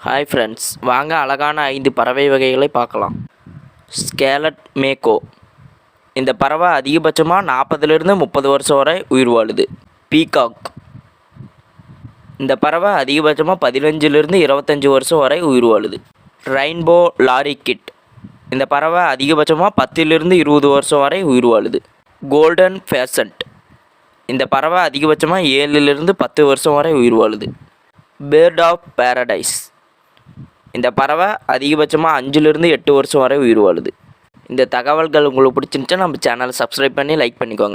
Hi friends, வாங்க அழகான 5 பறவை வகைகளை பார்க்கலாம். ஸ்கேலட் மேக்கோ. இந்த பறவை அதிகபட்சமாக 40லிருந்து 30 வருஷம் வரை உயிர் வாழுது. பீகாக். இந்த பறவை அதிகபட்சமாக 15லிருந்து 25 வருஷம் வரை உயிர் வாழுது. Rainbow lorikeet. இந்த பறவை அதிகபட்சமாக 10லிருந்து 20 வருஷம் வரை உயிர் வாழுது. Golden pheasant. இந்த பறவை அதிகபட்சமாக 7லிருந்து 10 வருஷம் வரை உயிர் வாழுது. Bird of paradise. இந்த பறவை அதிகபட்சமாக 5லிருந்து 8 வருஷம் வரை உயிர் வாழுது. இந்த தகவல்கள் உங்களுக்கு பிடிச்சிருந்துச்சா நம்ம சேனலை சப்ஸ்கிரைப் பண்ணி லைக் பண்ணிக்கோங்க.